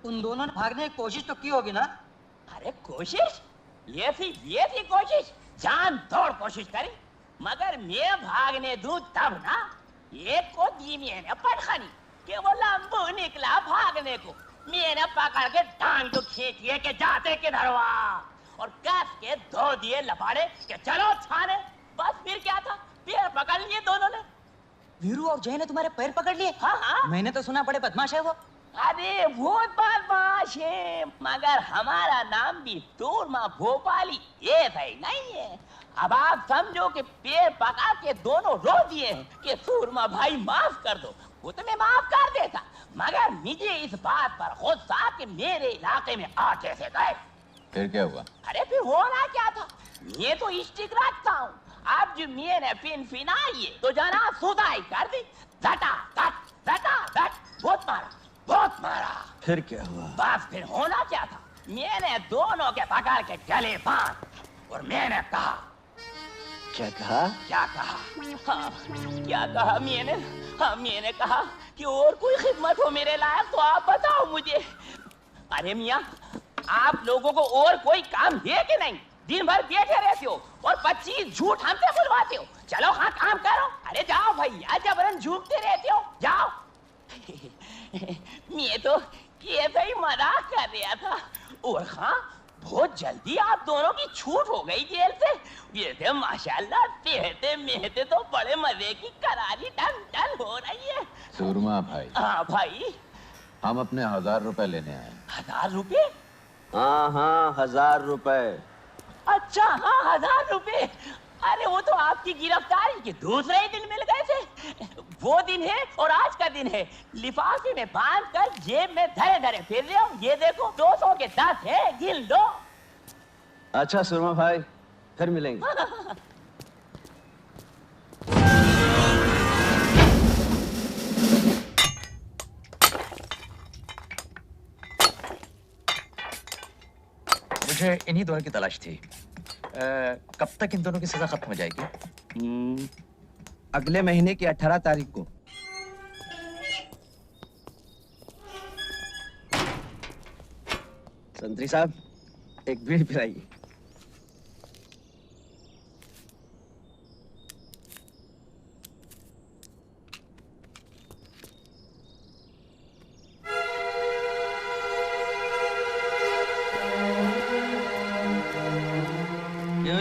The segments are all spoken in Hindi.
उन दोनों ने भागने की कोशिश तो की होगी ना? अरे कोशिश? ये थी कोशिश, जान तोड़ कोशिश करी, मगर मैं भागने दूं तब ना, एक को दी मैंने पटखनी कि वो लंबू निकला भागने को, मैंने पकड़ के टांग तो खींचिए के जाते किधर वहाँ, और कस के धो दिए लपाड़े कि चलो थाने। बस फिर क्या था, पैर पकड़ लिए दोनों ने। वीरू और जय ने तुम्हारे पैर पकड़ लिए? हाँ हाँ। मैंने तो सुना बड़े बदमाश है वो। अरे बहुत बदमाश है, मगर हमारा नाम भी सूरमा भोपाली ये सही नहीं है। अब आप समझो कि पैर पकड़ के दोनों रो दिए हैं कि सूरमा भाई माफ कर दो, वो तो मैं माफ कर देता, मगर मुझे इस बात पर गुस्सा कि मेरे इलाके में आ कैसे गए। फिर क्या हुआ? अरे फिर होना क्या था, ये तो स्टिक रखता हूँ, अब जो मैंने पिन फिनाई है तो जना सुधाई कर दी, झटा झट बहुत मारा। फिर क्या हुआ? बस फिर होना क्या था, मैंने दोनों के पकड़ के गले बांध और मैंने कहा। क्या कहा? क्या कहा मैंने? हाँ मैंने कहा कि और कोई खिदमत हो मेरे लायक तो आप बताओ मुझे। अरे मियाँ, आप लोगों को और कोई काम है कि नहीं? दिन भर बैठे रहते हो और 25 झूठ हमसे बुलवाते हो। चलो हाँ काम करो। अरे जाओ भैया, जबरन झूठते रहते हो, जाओ। मैं तो ऐसे ही मजाक कर रहा था। और हाँ, बहुत जल्दी आप दोनों की छूट हो गई जेल से। ये थे माशाल्लाह, सेहते मेहते तो बड़े मजे की करारी टन टन हो रही है। सूरमा भाई। हाँ भाई। हम अपने 1000 रुपए लेने आए। 1000 रुपए? हाँ 1000 रुपए। अच्छा हाँ 1000 रुपए। अरे वो तो आपकी गिरफ्तारी के दूसरे ही दिन मिल गए थे। वो दिन है और आज का दिन है। लिफाफे में बांध कर जेब में धरे धरे फिर रहे हो। ये देखो 200 के 10 है, गिन लो। अच्छा सुरमा भाई, फिर मिलेंगे। मुझे इन्हीं दोनों की तलाश थी। कब तक इन दोनों की सजा खत्म हो जाएगी? अगले महीने की 18 तारीख को। संतरी साहब, एक बीड़ी पिलाइए।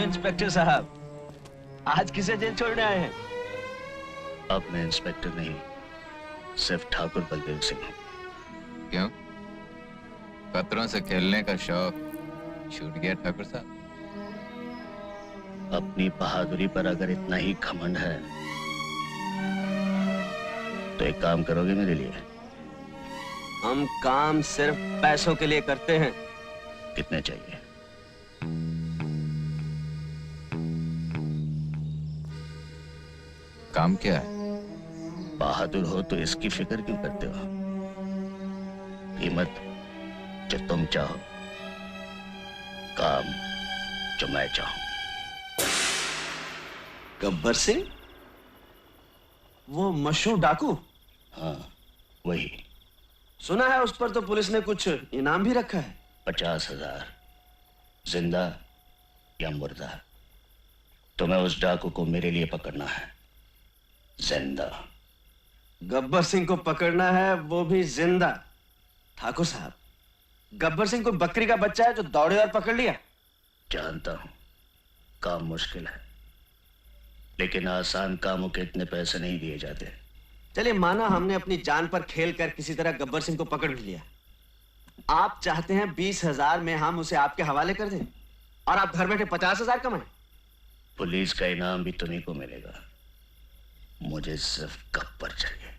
इंस्पेक्टर साहब, आज किसे जेल छोड़ने आए हैं? अब मैं इंस्पेक्टर नहीं, सिर्फ ठाकुर बलदेव सिंह हूं। क्यों? खतरों से खेलने का शौक छूट गया ठाकुर साहब? अपनी बहादुरी पर अगर इतना ही घमंड है तो एक काम करोगे मेरे लिए? हम काम सिर्फ पैसों के लिए करते हैं। कितने चाहिए? काम क्या है? बहादुर हो तो इसकी फिक्र क्यों करते हो? कीमत जो तुम चाहो, काम जो मैं चाहूं। गब्बर सिंह? वो मशहूर डाकू? हाँ वही। सुना है उस पर तो पुलिस ने कुछ इनाम भी रखा है। 50,000, जिंदा या मुर्दा। तुम्हें उस डाकू को मेरे लिए पकड़ना है, जिंदा। गब्बर सिंह को पकड़ना है, वो भी जिंदा। ठाकुर साहब, गब्बर सिंह को बकरी का बच्चा है जो दौड़े और पकड़ लिया। जानता हूं काम मुश्किल है, लेकिन आसान कामों के इतने पैसे नहीं दिए जाते। चलिए माना हमने अपनी जान पर खेल कर किसी तरह गब्बर सिंह को पकड़ भी लिया। आप चाहते हैं 20,000 में हम उसे आपके हवाले कर दें और आप घर बैठे 50,000 कमाएं? पुलिस का इनाम भी तुम्हीं को मिलेगा, मुझे सिर्फ गब्बर चाहिए।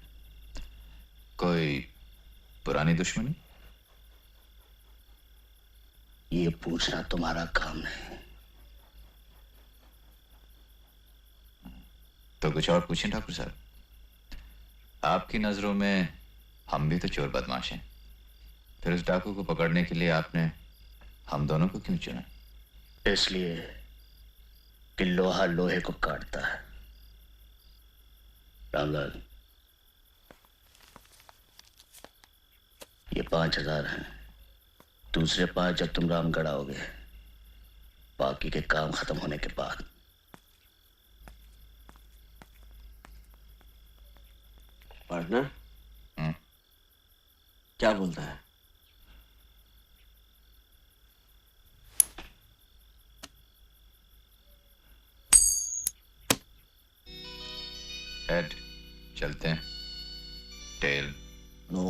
कोई पुरानी दुश्मनी? ये पूछना तुम्हारा काम नहीं। तो कुछ और पूछें ठाकुर साहब। आपकी नजरों में हम भी तो चोर बदमाश हैं, फिर उस डाकू को पकड़ने के लिए आपने हम दोनों को क्यों चुना? इसलिए कि लोहा लोहे को काटता है। रामलाल, ये 5,000 हैं। दूसरे 5 जब तुम रामगढ़ आओगे, बाकी के काम खत्म होने के बाद। पार्टनर क्या बोलता है? हेड चलते हैं, टेल नो